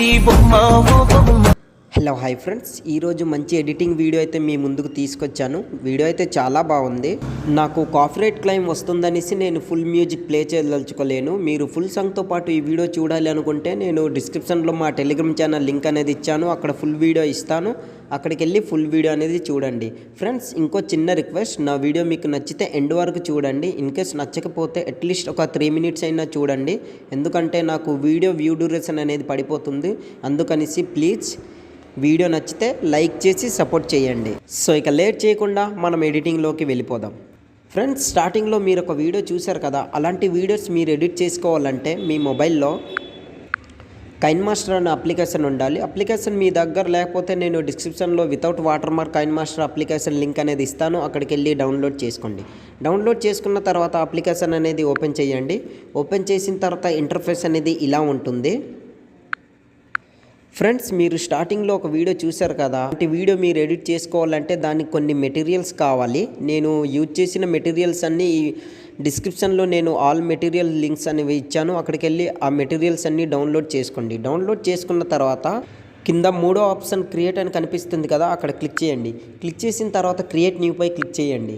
బుజ్జి బొమ్మ ఓ బొమ్మ. Hello hi friends, ఈరోజు మంచి ఎడిటింగ్ వీడియో అయితే మీ ముందుకు తీసుకొచ్చాను. వీడియో అయితే చాలా బాగుంది. నాకు కాపీరైట్ క్లెయిమ్ వస్తుందనేసి నేను ఫుల్ మ్యూజిక్ ప్లే చేయదలుచుకోలేను. మీరు ఫుల్ సాంగ్తో పాటు ఈ వీడియో చూడాలి అనుకుంటే నేను డిస్క్రిప్షన్లో మా టెలిగ్రామ్ ఛానల్ లింక్ అనేది ఇచ్చాను. అక్కడ ఫుల్ వీడియో ఇస్తాను, అక్కడికి వెళ్ళి ఫుల్ వీడియో అనేది చూడండి. ఫ్రెండ్స్, ఇంకో చిన్న రిక్వెస్ట్, నా వీడియో మీకు నచ్చితే ఎండ్ వరకు చూడండి. ఇన్కేస్ నచ్చకపోతే అట్లీస్ట్ ఒక 3 మినిట్స్ అయినా చూడండి, ఎందుకంటే నాకు వీడియో వ్యూ డ్యూరేషన్ అనేది పడిపోతుంది. అందుకనేసి ప్లీజ్ వీడియో నచ్చితే లైక్ చేసి సపోర్ట్ చేయండి. సో ఇక లేట్ చేయకుండా మనం ఎడిటింగ్లోకి వెళ్ళిపోదాం. ఫ్రెండ్స్, స్టార్టింగ్లో మీరు ఒక వీడియో చూశారు కదా, అలాంటి వీడియోస్ మీరు ఎడిట్ చేసుకోవాలంటే మీ మొబైల్లో కైన్ మాస్టర్ అనే అప్లికేషన్ ఉండాలి. అప్లికేషన్ మీ దగ్గర లేకపోతే నేను డిస్క్రిప్షన్లో without watermark KineMaster application link అనేది ఇస్తాను, అక్కడికి వెళ్ళి డౌన్లోడ్ చేసుకోండి. డౌన్లోడ్ చేసుకున్న తర్వాత అప్లికేషన్ అనేది ఓపెన్ చేయండి. ఓపెన్ చేసిన తర్వాత ఇంటర్ఫేస్ అనేది ఇలా ఉంటుంది. ఫ్రెండ్స్, మీరు స్టార్టింగ్లో ఒక వీడియో చూశారు కదా, అంటే వీడియో మీరు ఎడిట్ చేసుకోవాలంటే దానికి కొన్ని మెటీరియల్స్ కావాలి. నేను యూజ్ చేసిన మెటీరియల్స్ అన్నీ డిస్క్రిప్షన్లో నేను ఆల్ మెటీరియల్ లింక్స్ అనేవి ఇచ్చాను, అక్కడికి వెళ్ళి ఆ మెటీరియల్స్ అన్నీ డౌన్లోడ్ చేసుకోండి. డౌన్లోడ్ చేసుకున్న తర్వాత కింద 3వ ఆప్షన్ క్రియేట్ అని కనిపిస్తుంది కదా, అక్కడ క్లిక్ చేయండి. క్లిక్ చేసిన తర్వాత క్రియేట్ న్యూపై క్లిక్ చేయండి.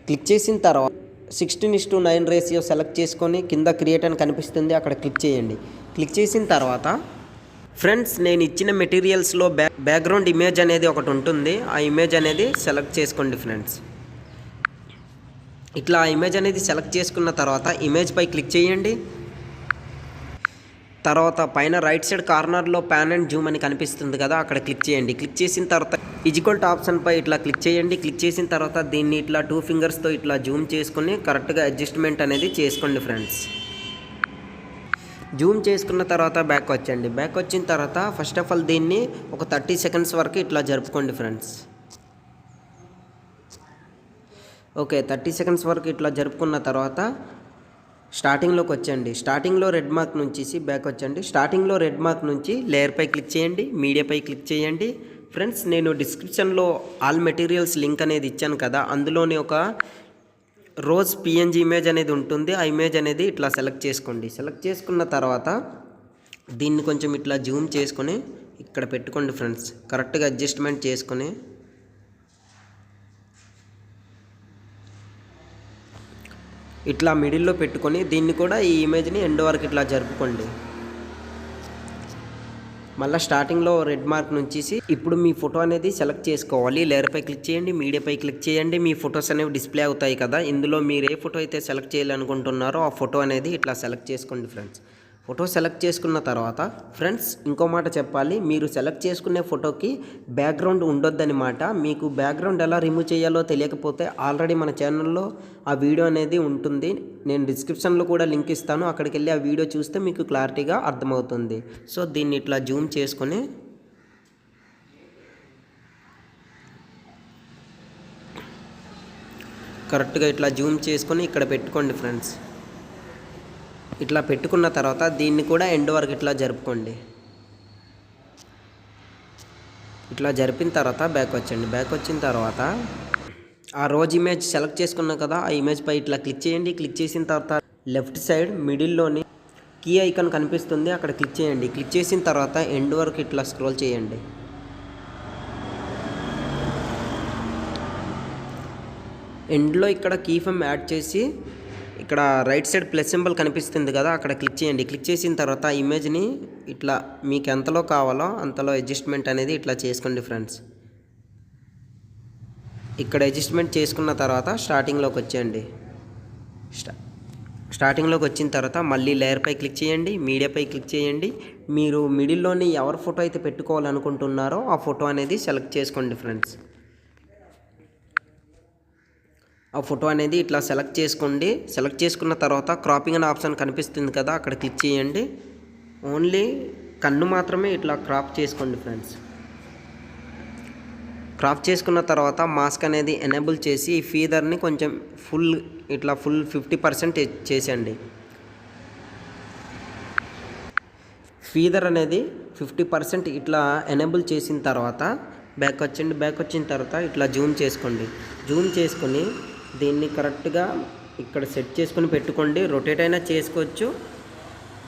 క్లిక్ చేసిన తర్వాత 16:9 రేషియో సెలెక్ట్ చేసుకొని కింద క్రియేట్ అని కనిపిస్తుంది, అక్కడ క్లిక్ చేయండి. క్లిక్ చేసిన తర్వాత ఫ్రెండ్స్, నేను ఇచ్చిన మెటీరియల్స్లో బ్యాక్గ్రౌండ్ ఇమేజ్ అనేది ఒకటి ఉంటుంది, ఆ ఇమేజ్ అనేది సెలెక్ట్ చేసుకోండి. ఫ్రెండ్స్, ఇట్లా ఆ ఇమేజ్ అనేది సెలెక్ట్ చేసుకున్న తర్వాత ఇమేజ్ పై క్లిక్ చేయండి. తర్వాత పైన రైట్ సైడ్ కార్నర్లో ప్యాన్ అండ్ జూమ్ అని కనిపిస్తుంది కదా, అక్కడ క్లిక్ చేయండి. క్లిక్ చేసిన తర్వాత ఈక్వల్ టు ఆప్షన్ పై ఇట్లా క్లిక్ చేయండి. క్లిక్ చేసిన తర్వాత దీన్ని ఇట్లా 2 ఫింగర్స్తో ఇట్లా జూమ్ చేసుకుని కరెక్ట్గా అడ్జస్ట్మెంట్ అనేది చేసుకోండి. ఫ్రెండ్స్, జూమ్ చేసుకున్న తర్వాత బ్యాక్ వచ్చండి. బ్యాక్ వచ్చిన తర్వాత ఫస్ట్ ఆఫ్ ఆల్ దీన్ని ఒక 30 సెకండ్స్ వరకు ఇట్లా జరుపుకోండి. ఫ్రెండ్స్, ఓకే, 30 సెకండ్స్ వరకు ఇట్లా జరుపుకున్న తర్వాత స్టార్టింగ్లోకి వచ్చండి. స్టార్టింగ్లో రెడ్ మార్క్ నుంచి బ్యాక్ వచ్చండి. స్టార్టింగ్లో రెడ్ మార్క్ నుంచి లేయర్పై క్లిక్ చేయండి, మీడియాపై క్లిక్ చేయండి. ఫ్రెండ్స్, నేను డిస్క్రిప్షన్లో ఆల్ మెటీరియల్స్ లింక్ అనేది ఇచ్చాను కదా, అందులోని ఒక రోజ్ పిఎన్జీ ఇమేజ్ అనేది ఉంటుంది, ఆ ఇమేజ్ అనేది ఇట్లా సెలెక్ట్ చేసుకోండి. సెలెక్ట్ చేసుకున్న తర్వాత దీన్ని కొంచెం ఇట్లా జూమ్ చేసుకొని ఇక్కడ పెట్టుకోండి. ఫ్రెండ్స్, కరెక్ట్గా అడ్జస్ట్మెంట్ చేసుకొని ఇట్లా మిడిల్లో పెట్టుకొని దీన్ని కూడా ఈ ఇమేజ్ని ఎండ్ వరకు ఇట్లా జరుపుకోండి. మళ్ళీ స్టార్టింగ్లో రెడ్ మార్క్ నుంచి ఇప్పుడు మీ ఫోటో అనేది సెలెక్ట్ చేసుకోవాలి. లేయర్పై క్లిక్ చేయండి, మీడియాపై క్లిక్ చేయండి. మీ ఫొటోస్ అనేవి డిస్ప్లే అవుతాయి కదా, ఇందులో మీరు ఏ ఫోటో అయితే సెలెక్ట్ చేయాలనుకుంటున్నారో ఆ ఫోటో అనేది ఇట్లా సెలెక్ట్ చేసుకోండి. ఫ్రెండ్స్, ఫోటో సెలెక్ట్ చేసుకున్న తర్వాత ఫ్రెండ్స్ ఇంకో మాట చెప్పాలి, మీరు సెలెక్ట్ చేసుకునే ఫోటోకి బ్యాక్గ్రౌండ్ ఉండొద్దనమాట. మీకు బ్యాక్గ్రౌండ్ ఎలా రిమూవ్ చేయాలో తెలియకపోతే ఆల్రెడీ మన ఛానల్లో ఆ వీడియో అనేది ఉంటుంది, నేను డిస్క్రిప్షన్లో కూడా లింక్ ఇస్తాను, అక్కడికి వెళ్ళి ఆ వీడియో చూస్తే మీకు క్లారిటీగా అర్థమవుతుంది. సో దీన్ని ఇట్లా జూమ్ చేసుకొని కరెక్ట్గా ఇట్లా జూమ్ చేసుకొని ఇక్కడ పెట్టుకోండి. ఫ్రెండ్స్, ఇట్లా పెట్టుకున్న తర్వాత దీన్ని కూడా ఎండ్ వరకు ఇట్లా జరుపుకోండి. ఇట్లా జరిపిన తర్వాత బ్యాక్ వచ్చండి. బ్యాక్ వచ్చిన తర్వాత ఆ రోజ్ ఇమేజ్ సెలెక్ట్ చేసుకున్నాం కదా, ఆ ఇమేజ్ పై ఇట్లా క్లిక్ చేయండి. క్లిక్ చేసిన తర్వాత లెఫ్ట్ సైడ్ మిడిల్లోని కీ ఐకాన్ కనిపిస్తుంది, అక్కడ క్లిక్ చేయండి. క్లిక్ చేసిన తర్వాత ఎండ్ వరకు ఇట్లా స్క్రోల్ చేయండి. ఎండ్లో ఇక్కడ కీ ఫ్రేమ్ యాడ్ చేసి ఇక్కడ రైట్ సైడ్ ప్లస్ సింబల్ కనిపిస్తుంది కదా, అక్కడ క్లిక్ చేయండి. క్లిక్ చేసిన తర్వాత ఇమేజ్ని ఇట్లా మీకు ఎంతలో కావాలో అంతలో అడ్జస్ట్మెంట్ అనేది ఇట్లా చేసుకోండి. ఫ్రెండ్స్, ఇక్కడ అడ్జస్ట్మెంట్ చేసుకున్న తర్వాత స్టార్టింగ్లోకి వచ్చేయండి. స్టార్టింగ్లోకి వచ్చిన తర్వాత మళ్ళీ లేయర్పై క్లిక్ చేయండి, మీడియాపై క్లిక్ చేయండి. మీరు మిడిల్లోని ఎవరి ఫోటో అయితే పెట్టుకోవాలనుకుంటున్నారో ఆ ఫోటో అనేది సెలెక్ట్ చేసుకోండి. ఫ్రెండ్స్, ఆ ఫోటో అనేది ఇట్లా సెలెక్ట్ చేసుకోండి. సెలెక్ట్ చేసుకున్న తర్వాత క్రాపింగ్ అనే ఆప్షన్ కనిపిస్తుంది కదా, అక్కడ క్లిక్ చేయండి. ఓన్లీ కన్ను మాత్రమే ఇట్లా క్రాప్ చేసుకోండి. ఫ్రెండ్స్, క్రాప్ చేసుకున్న తర్వాత మాస్క్ అనేది ఎనేబుల్ చేసి ఈ ఫీదర్ని కొంచెం ఇట్లా ఫుల్ 50% చేసేయండి. ఫీదర్ అనేది 50% ఇట్లా ఎనేబుల్ చేసిన తర్వాత బ్యాక్ వచ్చండి. బ్యాక్ వచ్చిన తర్వాత ఇట్లా జూమ్ చేసుకోండి. జూమ్ చేసుకొని దీన్ని కరెక్ట్గా ఇక్కడ సెట్ చేసుకొని పెట్టుకోండి. రొటేట్ అయినా చేసుకోవచ్చు,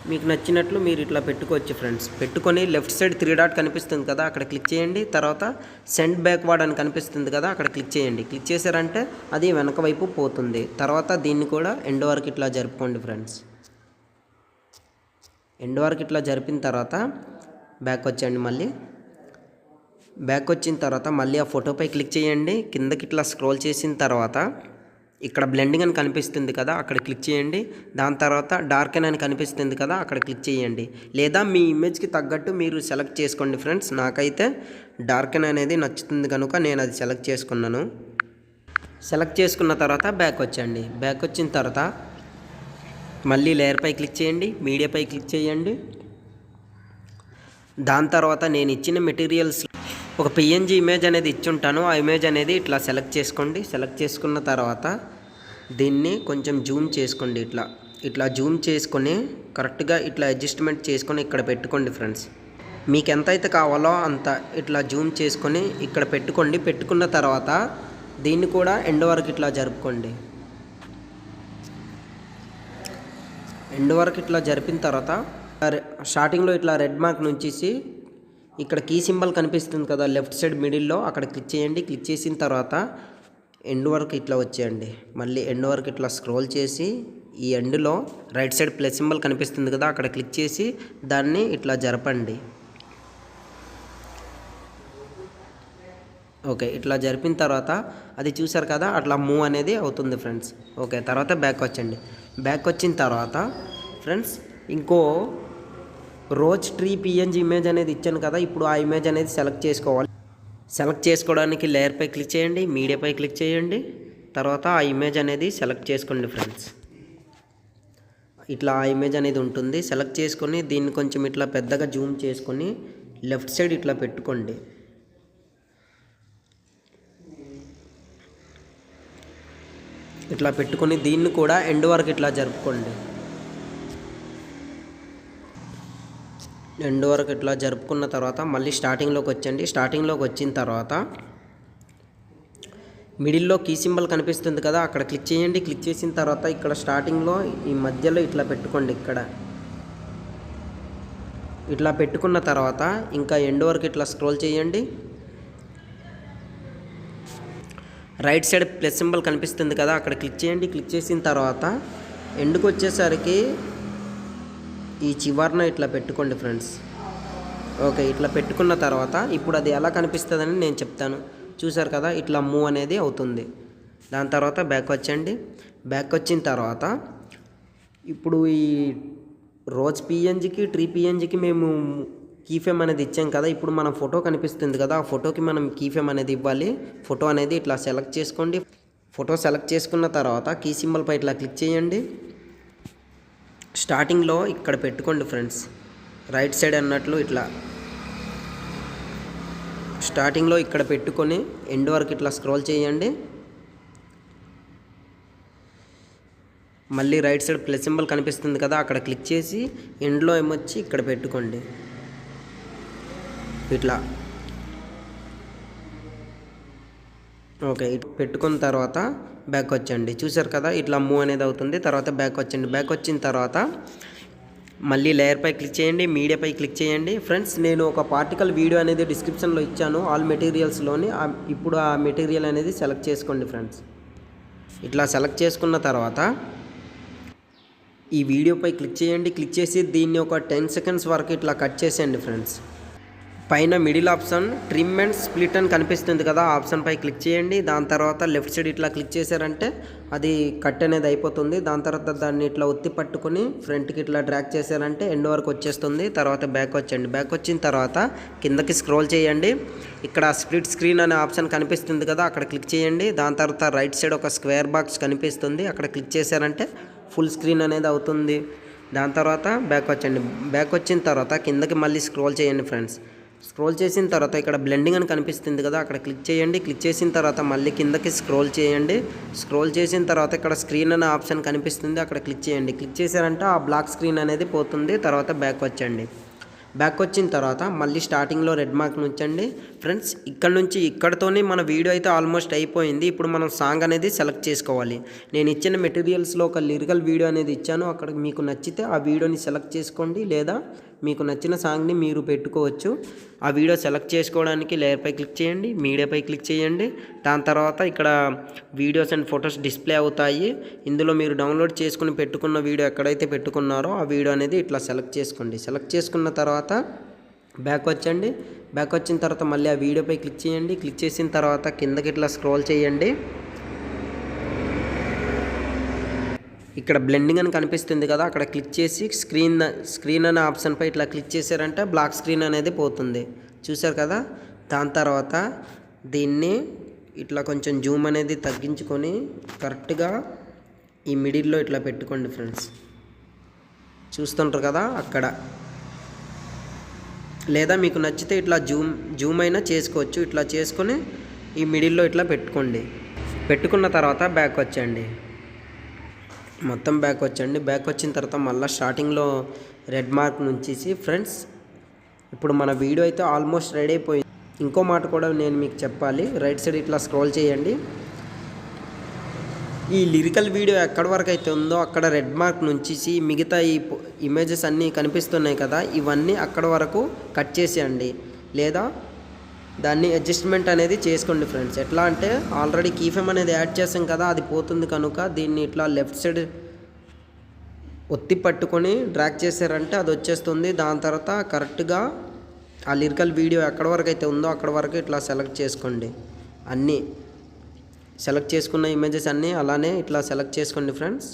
మీకు నచ్చినట్లు మీరు ఇట్లా పెట్టుకోవచ్చు ఫ్రెండ్స్. పెట్టుకొని లెఫ్ట్ సైడ్ 3 డాట్ కనిపిస్తుంది కదా, అక్కడ క్లిక్ చేయండి. తర్వాత సెండ్ బ్యాక్వర్డ్ అని కనిపిస్తుంది కదా, అక్కడ క్లిక్ చేయండి. క్లిక్ చేశారంటే అది వెనక వైపు పోతుంది. తర్వాత దీన్ని కూడా ఎండ్ వరకు ఇట్లా జరుపుకోండి ఫ్రెండ్స్. ఎండ్ వరకు ఇట్లా జరిపిన తర్వాత బ్యాక్ వచ్చేయండి. మళ్ళీ బ్యాక్ వచ్చిన తర్వాత మళ్ళీ ఆ ఫోటోపై క్లిక్ చేయండి. కిందకి ఇట్లా స్క్రోల్ చేసిన తర్వాత ఇక్కడ బ్లెండింగ్ అని కనిపిస్తుంది కదా, అక్కడ క్లిక్ చేయండి. దాని తర్వాత డార్కెన్ అని కనిపిస్తుంది కదా, అక్కడ క్లిక్ చేయండి. లేదా మీ ఇమేజ్కి తగ్గట్టు మీరు సెలెక్ట్ చేసుకోండి ఫ్రెండ్స్. నాకైతే డార్కెన్ అనేది నచ్చుతుంది కనుక నేను అది సెలెక్ట్ చేసుకున్నాను. సెలెక్ట్ చేసుకున్న తర్వాత బ్యాక్ వచ్చేయండి. బ్యాక్ వచ్చిన తర్వాత మళ్ళీ లేయర్పై క్లిక్ చేయండి, మీడియాపై క్లిక్ చేయండి. దాని తర్వాత నేను ఇచ్చిన మెటీరియల్స్ ఒక పిఎన్జీ ఇమేజ్ అనేది ఇచ్చుంటాను. ఆ ఇమేజ్ అనేది ఇట్లా సెలెక్ట్ చేసుకోండి. సెలెక్ట్ చేసుకున్న తర్వాత దీన్ని కొంచెం జూమ్ చేసుకోండి. ఇట్లా జూమ్ చేసుకొని కరెక్ట్గా ఇట్లా అడ్జస్ట్మెంట్ చేసుకొని ఇక్కడ పెట్టుకోండి ఫ్రెండ్స్. మీకు ఎంత అయితే కావాలో అంత ఇట్లా జూమ్ చేసుకొని ఇక్కడ పెట్టుకోండి. పెట్టుకున్న తర్వాత దీన్ని కూడా ఎండ్ వరకు ఇట్లా జరుపుకోండి. ఎండ్ వరకు ఇట్లా జరిపిన తర్వాత స్టార్టింగ్లో ఇట్లా రెడ్ మార్క్ నుంచి ఇక్కడ కీ సింబల్ కనిపిస్తుంది కదా లెఫ్ట్ సైడ్ మిడిల్లో, అక్కడ క్లిక్ చేయండి. క్లిక్ చేసిన తర్వాత ఎండ్ వరకు ఇట్లా వచ్చేయండి. మళ్ళీ ఎండ్ వరకు ఇట్లా స్క్రోల్ చేసి ఈ ఎండ్లో రైట్ సైడ్ ప్లస్ సింబల్ కనిపిస్తుంది కదా, అక్కడ క్లిక్ చేసి దాన్ని ఇట్లా జరపండి. ఓకే, ఇట్లా జరిపిన తర్వాత అది చూసారు కదా, అట్లా మూవ్ అనేది అవుతుంది ఫ్రెండ్స్. ఓకే, తర్వాత బ్యాక్ వచ్చండి. బ్యాక్ వచ్చిన తర్వాత ఫ్రెండ్స్ ఇంకో రోజ్ ట్రీ పిఎన్జీ ఇమేజ్ అనేది ఇచ్చాను కదా, ఇప్పుడు ఆ ఇమేజ్ అనేది సెలెక్ట్ చేసుకోవాలి. సెలెక్ట్ చేసుకోవడానికి లేయర్పై క్లిక్ చేయండి, మీడియాపై క్లిక్ చేయండి. తర్వాత ఆ ఇమేజ్ అనేది సెలెక్ట్ చేసుకోండి ఫ్రెండ్స్. ఇట్లా ఆ ఇమేజ్ అనేది ఉంటుంది. సెలెక్ట్ చేసుకొని దీన్ని కొంచెం ఇట్లా పెద్దగా జూమ్ చేసుకొని లెఫ్ట్ సైడ్ ఇట్లా పెట్టుకోండి. ఇట్లా పెట్టుకొని దీన్ని కూడా ఎండ్ వరకు ఇట్లా జరుపుకోండి. ఎండ్ వరకు ఇట్లా జరుపుకున్న తర్వాత మళ్ళీ స్టార్టింగ్లోకి వచ్చండి. స్టార్టింగ్లోకి వచ్చిన తర్వాత మిడిల్లో కీ సింబల్ కనిపిస్తుంది కదా, అక్కడ క్లిక్ చేయండి. క్లిక్ చేసిన తర్వాత ఇక్కడ స్టార్టింగ్లో ఈ మధ్యలో ఇట్లా పెట్టుకోండి. ఇక్కడ ఇట్లా పెట్టుకున్న తర్వాత ఇంకా ఎండ్ వరకు ఇట్లా స్క్రోల్ చేయండి. రైట్ సైడ్ ప్లస్ సింబల్ కనిపిస్తుంది కదా, అక్కడ క్లిక్ చేయండి. క్లిక్ చేసిన తర్వాత ఎండ్కి వచ్చేసరికి ఈ చివరన ఇట్లా పెట్టుకోండి ఫ్రెండ్స్. ఓకే, ఇట్లా పెట్టుకున్న తర్వాత ఇప్పుడు అది ఎలా కనిపిస్తుందని నేను చెప్తాను. చూసారు కదా, ఇట్లా మూవ్ అనేది అవుతుంది. దాని తర్వాత బ్యాక్ వచ్చండి. బ్యాక్ వచ్చిన తర్వాత ఇప్పుడు ఈ రోజ్ పిఎన్జీకి ట్రీ పిఎన్జీకి మేము కీఫ్రేమ్ అనేది ఇచ్చాం కదా, ఇప్పుడు మనం ఫోటో కనిపిస్తుంది కదా, ఆ ఫోటోకి మనం కీఫ్రేమ్ అనేది ఇవ్వాలి. ఫోటో అనేది ఇట్లా సెలెక్ట్ చేసుకోండి. ఫోటో సెలెక్ట్ చేసుకున్న తర్వాత కీ సింబల్పై ఇట్లా క్లిక్ చేయండి. స్టార్టింగ్లో ఇక్కడ పెట్టుకోండి ఫ్రెండ్స్, రైట్ సైడ్ అన్నట్లు ఇట్లా స్టార్టింగ్లో ఇక్కడ పెట్టుకొని ఎండ్ వరకు ఇట్లా స్క్రోల్ చేయండి. మళ్ళీ రైట్ సైడ్ ప్లస్ సింబల్ కనిపిస్తుంది కదా, అక్కడ క్లిక్ చేసి ఎండ్లో ఏమొచ్చి ఇక్కడ పెట్టుకోండి. ఇట్లా ఓకే, పెట్టుకున్న తర్వాత బ్యాక్ వచ్చండి. చూసారు కదా, ఇట్లా మూవ్ అనేది అవుతుంది. తర్వాత బ్యాక్ వచ్చండి. బ్యాక్ వచ్చిన తర్వాత మళ్ళీ లేయర్పై క్లిక్ చేయండి, మీడియాపై క్లిక్ చేయండి. ఫ్రెండ్స్ నేను ఒక పార్టికల్ వీడియో అనేది డిస్క్రిప్షన్లో ఇచ్చాను ఆల్ మెటీరియల్స్లోని. ఇప్పుడు ఆ మెటీరియల్ అనేది సెలెక్ట్ చేసుకోండి ఫ్రెండ్స్. ఇట్లా సెలెక్ట్ చేసుకున్న తర్వాత ఈ వీడియోపై క్లిక్ చేయండి. క్లిక్ చేసి దీన్ని ఒక 10 సెకండ్స్ వరకు ఇట్లా కట్ చేసేయండి ఫ్రెండ్స్. పైన middle option trim and split అని కనిపిస్తుంది కదా, ఆ ఆప్షన్పై క్లిక్ చేయండి. దాని తర్వాత లెఫ్ట్ సైడ్ ఇట్లా క్లిక్ చేశారంటే అది కట్ అనేది అయిపోతుంది. దాని తర్వాత దాన్ని ఇట్లా ఒత్తి పట్టుకొని ఫ్రంట్కి ఇట్లా డ్రాగ్ చేశారంటే ఎండ్ వరకు వచ్చేస్తుంది. తర్వాత బ్యాక్ వచ్చండి. బ్యాక్ వచ్చిన తర్వాత కిందకి స్క్రోల్ చేయండి. ఇక్కడ స్ప్లిట్ స్క్రీన్ అనే ఆప్షన్ కనిపిస్తుంది కదా, అక్కడ క్లిక్ చేయండి. దాని తర్వాత రైట్ సైడ్ ఒక స్క్వేర్ బాక్స్ కనిపిస్తుంది, అక్కడ క్లిక్ చేశారంటే ఫుల్ స్క్రీన్ అనేది అవుతుంది. దాని తర్వాత బ్యాక్ వచ్చండి. బ్యాక్ వచ్చిన తర్వాత కిందకి మళ్ళీ స్క్రోల్ చేయండి ఫ్రెండ్స్. స్క్రోల్ చేసిన తర్వాత ఇక్కడ బ్లెండింగ్ అని కనిపిస్తుంది కదా, అక్కడ క్లిక్ చేయండి. క్లిక్ చేసిన తర్వాత మళ్ళీ కిందకి స్క్రోల్ చేయండి. స్క్రోల్ చేసిన తర్వాత ఇక్కడ స్క్రీన్ అనే ఆప్షన్ కనిపిస్తుంది, అక్కడ క్లిక్ చేయండి. క్లిక్ చేశారంటే ఆ బ్లాక్ స్క్రీన్ అనేది పోతుంది. తర్వాత బ్యాక్ వచ్చండి. బ్యాక్ వచ్చిన తర్వాత మళ్ళీ స్టార్టింగ్లో రెడ్ మార్క్ నుంచండి ఫ్రెండ్స్. ఇక్కడ నుంచి ఇక్కడతోనే మన వీడియో అయితే ఆల్మోస్ట్ అయిపోయింది. ఇప్పుడు మనం సాంగ్ అనేది సెలెక్ట్ చేసుకోవాలి. నేను ఇచ్చిన మెటీరియల్స్లో ఒక లిరికల్ వీడియో అనేది ఇచ్చాను. అక్కడ మీకు నచ్చితే ఆ వీడియోని సెలెక్ట్ చేసుకోండి, లేదా మీకు నచ్చిన సాంగ్ని మీరు పెట్టుకోవచ్చు. ఆ వీడియో సెలెక్ట్ చేసుకోవడానికి లేయర్పై క్లిక్ చేయండి, మీడియాపై క్లిక్ చేయండి. దాని తర్వాత ఇక్కడ వీడియోస్ అండ్ ఫొటోస్ డిస్ప్లే అవుతాయి. ఇందులో మీరు డౌన్లోడ్ చేసుకుని పెట్టుకున్న వీడియో ఎక్కడైతే పెట్టుకున్నారో ఆ వీడియో అనేది ఇట్లా సెలెక్ట్ చేసుకోండి. సెలెక్ట్ చేసుకున్న తర్వాత బ్యాక్ వచ్చండి. బ్యాక్ వచ్చిన తర్వాత మళ్ళీ ఆ వీడియోపై క్లిక్ చేయండి. క్లిక్ చేసిన తర్వాత కిందకి ఇట్లా స్క్రోల్ చేయండి. ఇక్కడ బ్లెండింగ్ అని కనిపిస్తుంది కదా, అక్కడ క్లిక్ చేసి స్క్రీన్ అనే ఆప్షన్పై ఇట్లా క్లిక్ చేశారంటే బ్లాక్ స్క్రీన్ అనేది పోతుంది. చూసారు కదా. దాని తర్వాత దీన్ని ఇట్లా కొంచెం జూమ్ అనేది తగ్గించుకొని కరెక్ట్గా ఈ మిడిల్లో ఇట్లా పెట్టుకోండి ఫ్రెండ్స్. చూస్తుంటారు కదా అక్కడ. లేదా మీకు నచ్చితే ఇట్లా జూమ్ అయినా చేసుకోవచ్చు. ఇట్లా చేసుకొని ఈ మిడిల్లో ఇట్లా పెట్టుకోండి. పెట్టుకున్న తర్వాత బ్యాక్ వచ్చండి. మొత్తం బ్యాక్ వచ్చండి. బ్యాక్ వచ్చిన తర్వాత మళ్ళీ స్టార్టింగ్లో రెడ్ మార్క్ నుంచి ఫ్రెండ్స్ ఇప్పుడు మన వీడియో అయితే ఆల్మోస్ట్ రెడీ అయిపోయింది. ఇంకో మాట కూడా నేను మీకు చెప్పాలి. రైట్ సైడ్ ఇట్లా స్క్రోల్ చేయండి. ఈ లిరికల్ వీడియో ఎక్కడి వరకు అయితే ఉందో అక్కడ రెడ్ మార్క్ నుంచి మిగతా ఈ ఇమేజెస్ అన్నీ కనిపిస్తున్నాయి కదా, ఇవన్నీ అక్కడ వరకు కట్ చేసేయండి, లేదా దాన్ని అడ్జస్ట్మెంట్ అనేది చేసుకోండి ఫ్రెండ్స్. ఎట్లా అంటే ఆల్రెడీ కీఫ్రేమ్ అనేది యాడ్ చేసాం కదా, అది పోతుంది కనుక దీన్ని ఇట్లా లెఫ్ట్ సైడ్ ఒత్తి పట్టుకొని డ్రాగ్ చేశారంటే అది వచ్చేస్తుంది. దాని తర్వాత కరెక్ట్గా ఆ లిరికల్ వీడియో ఎక్కడి వరకు అయితే ఉందో అక్కడ వరకు ఇట్లా సెలెక్ట్ చేసుకోండి. అన్నీ సెలెక్ట్ చేసుకున్న ఇమేజెస్ అన్నీ అలానే ఇట్లా సెలెక్ట్ చేసుకోండి ఫ్రెండ్స్.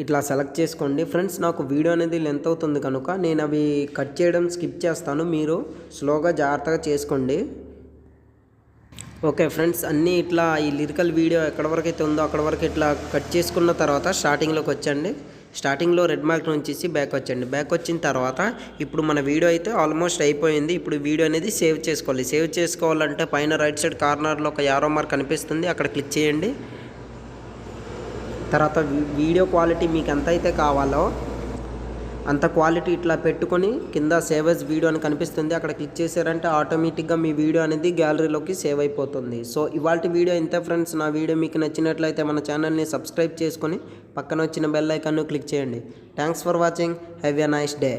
ఇట్లా సెలెక్ట్ చేసుకోండి ఫ్రెండ్స్. నాకు వీడియో అనేది లెంత్ అవుతుంది కనుక నేను అవి కట్ చేయడం స్కిప్ చేస్తాను. మీరు స్లోగా జాగ్రత్తగా చేసుకోండి. ఓకే ఫ్రెండ్స్, అన్నీ ఇట్లా ఈ లిరికల్ వీడియో ఎక్కడి వరకు అయితే ఉందో అక్కడ వరకు ఇట్లా కట్ చేసుకున్న తర్వాత స్టార్టింగ్లోకి వచ్చండి. స్టార్టింగ్లో రెడ్ మార్క్ నుంచి బ్యాక్ వచ్చండి. బ్యాక్ వచ్చిన తర్వాత ఇప్పుడు మన వీడియో అయితే ఆల్మోస్ట్ అయిపోయింది. ఇప్పుడు వీడియో అనేది సేవ్ చేసుకోవాలి. సేవ్ చేసుకోవాలంటే పైన రైట్ సైడ్ కార్నర్లో ఒక యారో మార్క్ కనిపిస్తుంది, అక్కడ క్లిక్ చేయండి. తర్వాత వీడియో క్వాలిటీ మీకు ఎంత అయితే కావాలో అంత క్వాలిటీ ఇట్లా పెట్టుకొని కింద సేవ్ యాజ్ వీడియో అని కనిపిస్తుంది, అక్కడ క్లిక్ చేశారంటే ఆటోమేటిక్గా మీ వీడియో అనేది గ్యాలరీలోకి సేవ్ అయిపోతుంది. సో ఇవాళ వీడియో ఇంతే ఫ్రెండ్స్. నా వీడియో మీకు నచ్చినట్లయితే మన ఛానల్ని సబ్స్క్రైబ్ చేసుకొని పక్కన వచ్చిన బెల్ ఐకాన్ను క్లిక్ చేయండి. Thanks for watching. Have a nice day.